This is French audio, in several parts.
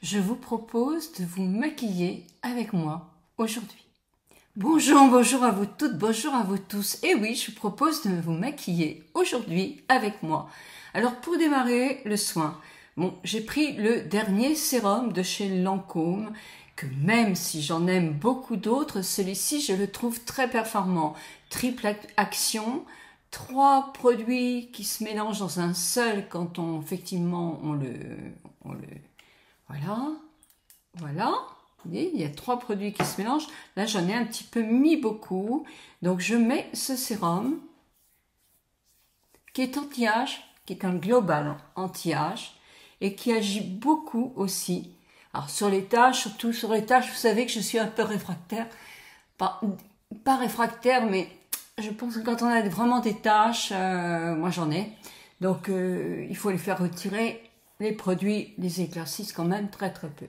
je vous propose de vous maquiller avec moi aujourd'hui. Bonjour, bonjour à vous toutes, bonjour à vous tous. Et oui, je vous propose de vous maquiller aujourd'hui avec moi. Alors pour démarrer le soin, j'ai pris le dernier sérum de chez Lancôme, que même si j'en aime beaucoup d'autres, celui-ci je le trouve très performant. Triple action, 3 produits qui se mélangent dans un seul quand voilà, voilà. Vous voyez, il y a 3 produits qui se mélangent. Là, j'en ai un petit peu mis beaucoup. Donc, je mets ce sérum qui est anti-âge, qui est un global anti-âge et qui agit beaucoup aussi. Alors, sur les taches, surtout sur les taches, vous savez que je suis un peu réfractaire. Pas réfractaire, mais je pense que quand on a vraiment des taches, moi j'en ai. Donc, il faut les faire retirer. Les produits les éclaircissent quand même très très peu.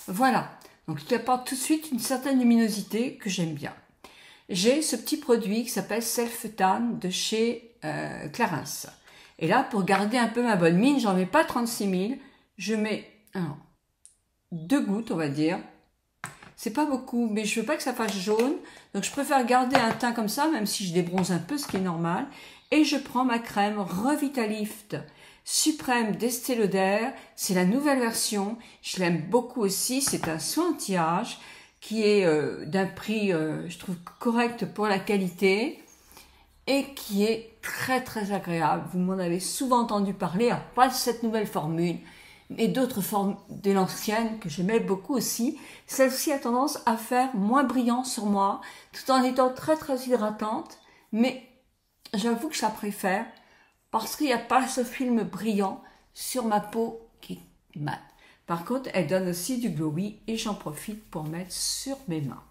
Voilà, donc il apporte tout de suite une certaine luminosité que j'aime bien. J'ai ce petit produit qui s'appelle Self Tan de chez Clarins. Et là, pour garder un peu ma bonne mine, j'en mets pas 36 000, je mets 2 gouttes, on va dire. C'est pas beaucoup, mais je veux pas que ça fasse jaune, donc je préfère garder un teint comme ça, même si je débronze un peu, ce qui est normal. Et je prends ma crème Revitalift Suprême d'Estée Lauder, c'est la nouvelle version, je l'aime beaucoup aussi, c'est un soin anti-âge qui est d'un prix, je trouve, correct pour la qualité et qui est très très agréable. Vous m'en avez souvent entendu parler, alors pas de cette nouvelle formule, mais d'autres formes de l'ancienne que j'aimais beaucoup aussi. Celle-ci a tendance à faire moins brillant sur moi, tout en étant très très hydratante, mais j'avoue que je la préfère parce qu'il n'y a pas ce film brillant sur ma peau qui est mate. Par contre, elle donne aussi du glowy et j'en profite pour mettre sur mes mains.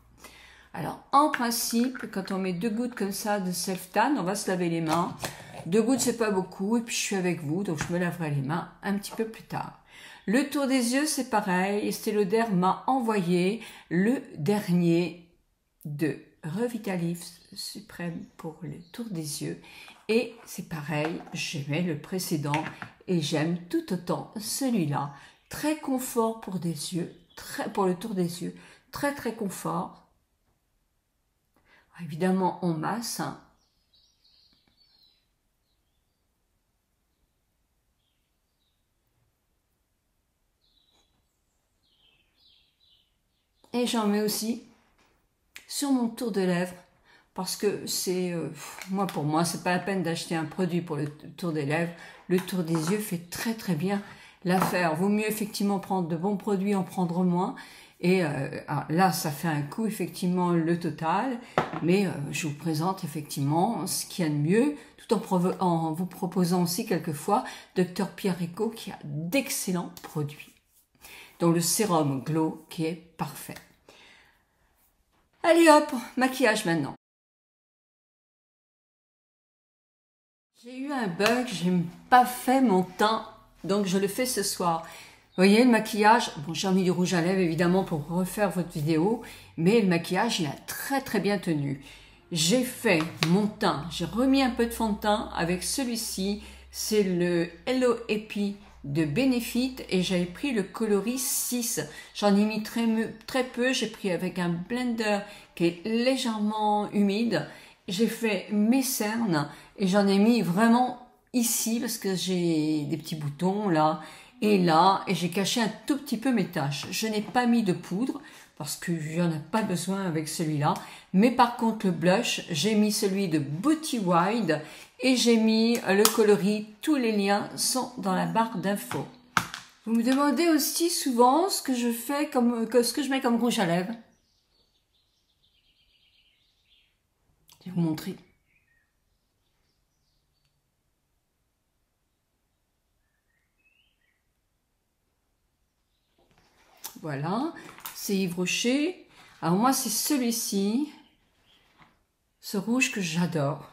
Alors, en principe, quand on met 2 gouttes comme ça de Self-Tan, on va se laver les mains. 2 gouttes, c'est pas beaucoup, et puis je suis avec vous, donc je me laverai les mains un petit peu plus tard. Le tour des yeux, c'est pareil. Estée Lauder m'a envoyé le dernier de Revitalift Suprême pour le tour des yeux. Et c'est pareil, j'aimais le précédent et j'aime tout autant celui-là. Très confort pour des yeux, pour le tour des yeux, très très confort. Évidemment, on masse. Et j'en mets aussi sur mon tour de lèvres parce que c'est pour moi c'est pas la peine d'acheter un produit pour le tour des lèvres. Le tour des yeux fait très très bien l'affaire. Vaut mieux effectivement prendre de bons produits, en prendre moins. Et là, ça fait un coup, effectivement, le total. Mais je vous présente effectivement ce qu'il y a de mieux, tout en vous proposant aussi quelquefois Dr Pierre Rico qui a d'excellents produits, dont le sérum Glow qui est parfait. Allez hop, maquillage maintenant. J'ai eu un bug, j'ai pas fait mon teint, donc je le fais ce soir. Vous voyez le maquillage, bon j'ai mis du rouge à lèvres évidemment pour refaire votre vidéo, mais le maquillage il a très très bien tenu. J'ai fait mon teint, j'ai remis un peu de fond de teint avec celui-ci, c'est le Hello Happy de Benefit et j'avais pris le coloris 6. J'en ai mis très peu, j'ai pris avec un blender qui est légèrement humide. J'ai fait mes cernes et j'en ai mis vraiment ici parce que j'ai des petits boutons là et là et j'ai caché un tout petit peu mes taches. Je n'ai pas mis de poudre parce que j'en ai pas besoin avec celui-là. Mais par contre le blush, j'ai mis celui de Beauty Wide et j'ai mis le coloris. Tous les liens sont dans la barre d'infos. Vous me demandez aussi souvent ce que je fais ce que je mets comme rouge à lèvres. Je vais vous montrer. Voilà, c'est Yves Rocher. Alors moi, c'est celui-ci, ce rouge que j'adore.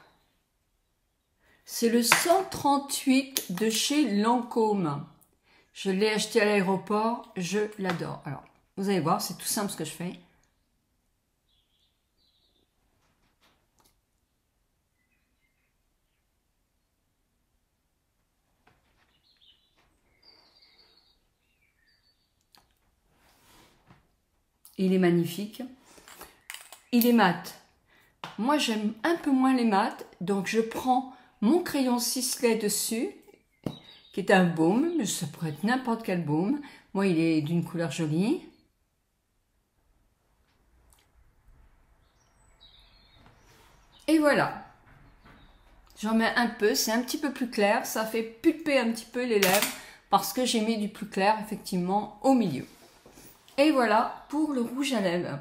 C'est le 138 de chez Lancôme. Je l'ai acheté à l'aéroport, je l'adore. Alors, vous allez voir, c'est tout simple ce que je fais. Il est magnifique. Il est mat. Moi, j'aime un peu moins les mats, donc je prends mon crayon ciselé dessus, qui est un baume, mais ça pourrait être n'importe quel baume. Moi, il est d'une couleur jolie. Et voilà. J'en mets un peu, c'est un petit peu plus clair, ça fait pulper un petit peu les lèvres, parce que j'ai mis du plus clair, effectivement, au milieu. Et voilà pour le rouge à lèvres.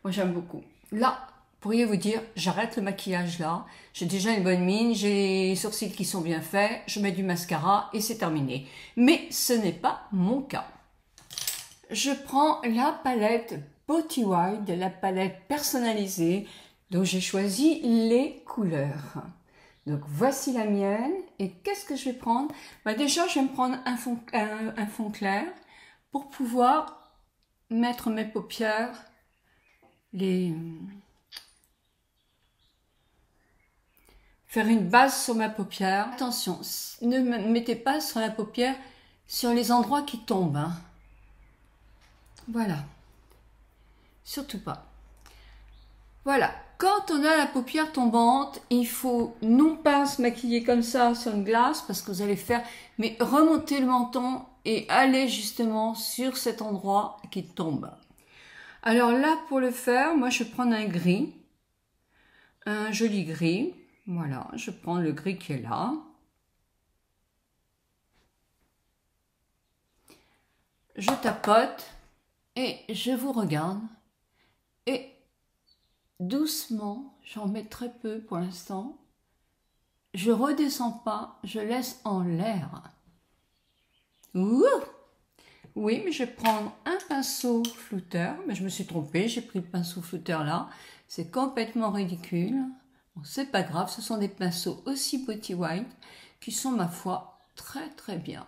Moi, j'aime beaucoup. Là, pourriez vous dire, j'arrête le maquillage là. J'ai déjà une bonne mine, j'ai les sourcils qui sont bien faits, je mets du mascara et c'est terminé. Mais ce n'est pas mon cas. Je prends la palette Beauty Wild, la palette personnalisée, dont j'ai choisi les couleurs. Donc voici la mienne. Et qu'est-ce que je vais prendre? Déjà, je vais me prendre un fond clair pour pouvoir mettre mes paupières, faire une base sur ma paupière. Attention, ne me mettez pas sur la paupière sur les endroits qui tombent. Hein. Voilà. Surtout pas. Voilà. Quand on a la paupière tombante, il faut non pas se maquiller comme ça sur une glace parce que vous allez faire, mais remonter le menton et aller justement sur cet endroit qui tombe. Alors là, pour le faire, moi je vais prendre un gris, un joli gris. Voilà, je prends le gris qui est là. Je tapote et je vous regarde. Et doucement, j'en mets très peu pour l'instant. Je redescends pas, je laisse en l'air. Ouh! Oui, mais je vais prendre un pinceau flouteur. Mais je me suis trompée, j'ai pris le pinceau flouteur là. C'est complètement ridicule. Bon, c'est pas grave, ce sont des pinceaux aussi Beauty Wild qui sont, ma foi, très très bien.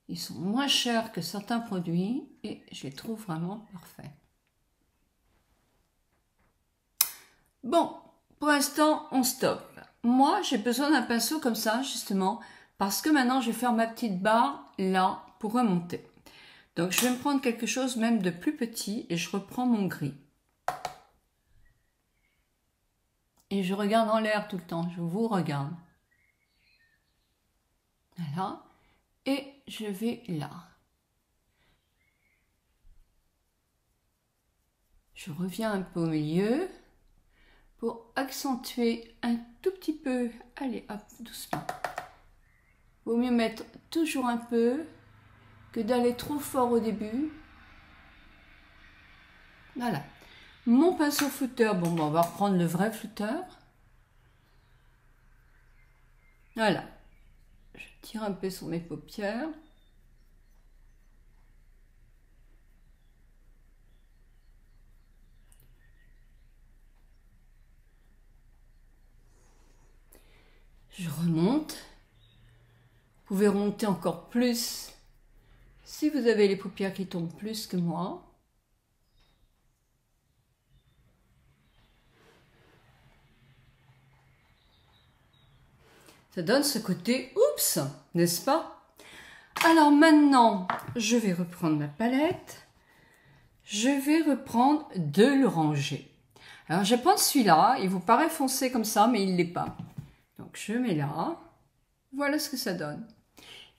Ils sont moins chers que certains produits et je les trouve vraiment parfaits. Bon, pour l'instant, on stoppe. Moi, j'ai besoin d'un pinceau comme ça, justement, parce que maintenant, je vais faire ma petite barre là pour remonter. Donc, je vais me prendre quelque chose même de plus petit et je reprends mon gris. Et je regarde en l'air tout le temps, je vous regarde. Voilà. Et je vais là. Je reviens un peu au milieu pour accentuer un tout petit peu. Allez, hop, doucement. Vaut mieux mettre toujours un peu que d'aller trop fort au début. Voilà. Mon pinceau flouteur, bon, on va reprendre le vrai flouteur. Voilà. Je tire un peu sur mes paupières. Je remonte. Vous pouvez remonter encore plus si vous avez les paupières qui tombent plus que moi. Ça donne ce côté oups, n'est-ce pas? Alors maintenant, je vais reprendre ma palette. Je vais reprendre de l'oranger. Alors je vais prendre celui-là. Il vous paraît foncé comme ça, mais il ne l'est pas. Donc je mets là. Voilà ce que ça donne.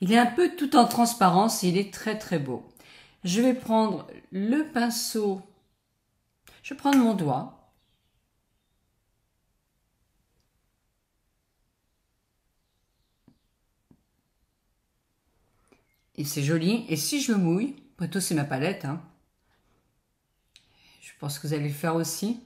Il est un peu tout en transparence et il est très très beau. Je vais prendre le pinceau. Je vais prendre mon doigt. Et c'est joli. Et si je le mouille, plutôt c'est ma palette. Hein. Je pense que vous allez le faire aussi.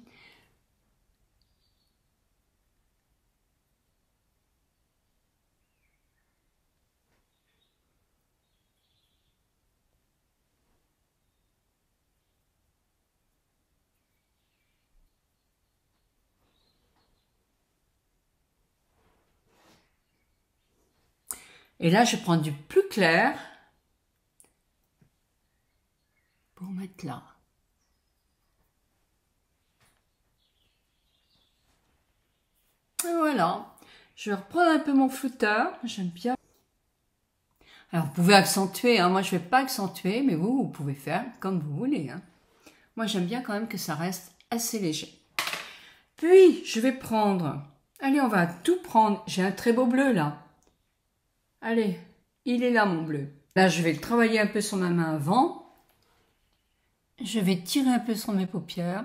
Et là, je prends du plus clair pour mettre là. Et voilà. Je vais reprendre un peu mon flouteur. J'aime bien. Alors, vous pouvez accentuer. Hein. Moi, je ne vais pas accentuer, mais vous pouvez faire comme vous voulez. Hein. Moi, j'aime bien quand même que ça reste assez léger. Puis, je vais prendre... Allez, on va tout prendre. J'ai un très beau bleu, là. Allez, il est là, mon bleu. Là, je vais le travailler un peu sur ma main avant. Je vais tirer un peu sur mes paupières.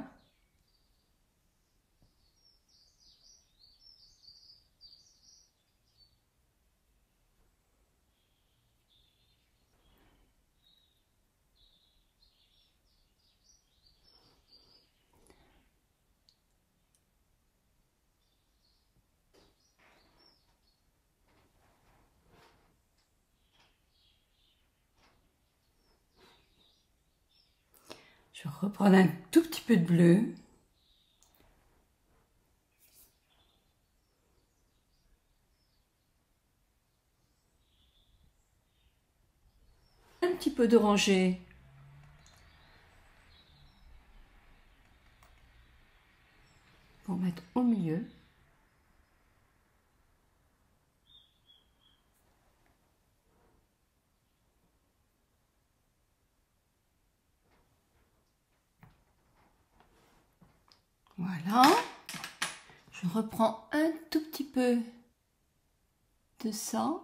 Je vais reprendre un tout petit peu de bleu. Un petit peu d'orangé. Pour mettre au milieu. Voilà. Je reprends un tout petit peu de ça.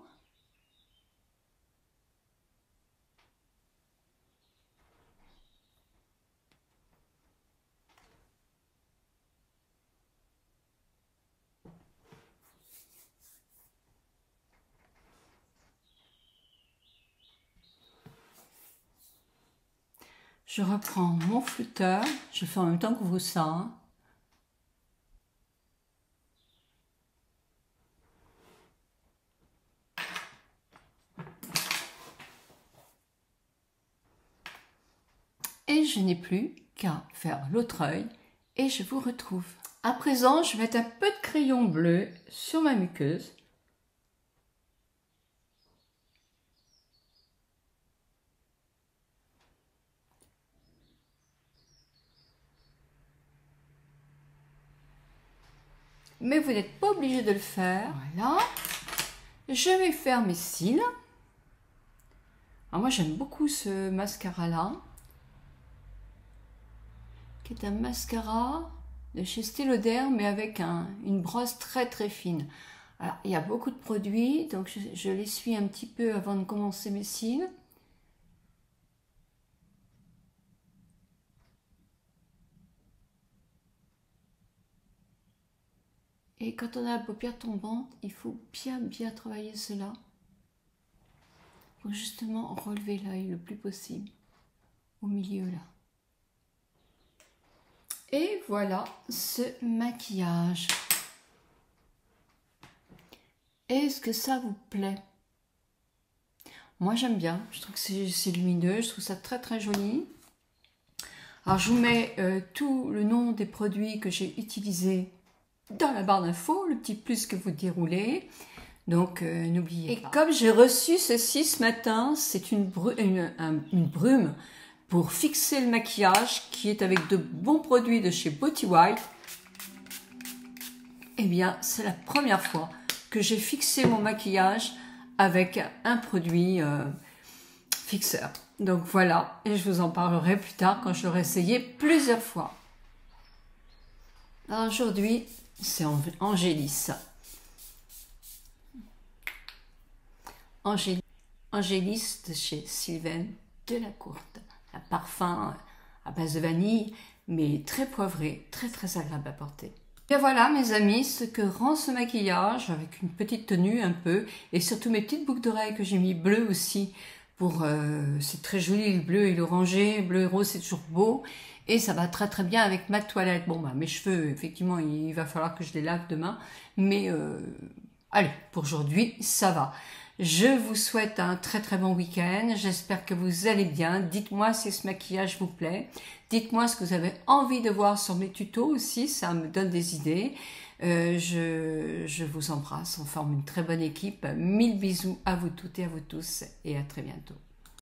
Je reprends mon flouteur. Je fais en même temps que vous ça. Hein. Et je n'ai plus qu'à faire l'autre œil et je vous retrouve. À présent, je vais mettre un peu de crayon bleu sur ma muqueuse. Mais vous n'êtes pas obligé de le faire. Voilà. Je vais faire mes cils. Alors moi, j'aime beaucoup ce mascara-là, qui est un mascara de chez Estée Lauder, mais avec une brosse très très fine. Alors, il y a beaucoup de produits, donc je l'essuie un petit peu avant de commencer mes cils. Et quand on a la paupière tombante, il faut bien travailler cela pour justement relever l'œil le plus possible au milieu là. Et voilà ce maquillage. Est-ce que ça vous plaît? Moi j'aime bien, je trouve que c'est lumineux, je trouve ça très très joli. Alors je vous mets tout le nom des produits que j'ai utilisés dans la barre d'infos, le petit plus que vous déroulez. Donc n'oubliez pas. Et comme j'ai reçu ceci ce matin, c'est une brume pour fixer le maquillage qui est avec de bons produits de chez Beauty Wild. Eh bien, c'est la première fois que j'ai fixé mon maquillage avec un produit fixeur. Donc voilà, et je vous en parlerai plus tard quand je l'aurai essayé plusieurs fois. Alors aujourd'hui, c'est Angélis. Angélis de chez Sylvain Delacourte. Un parfum à base de vanille, mais très poivré, très très agréable à porter. Et voilà mes amis, ce que rend ce maquillage avec une petite tenue un peu, et surtout mes petites boucles d'oreilles que j'ai mis bleues aussi, pour c'est très joli le bleu et l'orangé, bleu et rose c'est toujours beau, et ça va très très bien avec ma toilette. Bon bah mes cheveux, effectivement il va falloir que je les lave demain, mais allez, pour aujourd'hui ça va. Je vous souhaite un très très bon week-end, j'espère que vous allez bien, dites-moi si ce maquillage vous plaît, dites-moi ce que vous avez envie de voir sur mes tutos aussi, ça me donne des idées. Je vous embrasse, on forme une très bonne équipe, 1000 bisous à vous toutes et à vous tous et à très bientôt.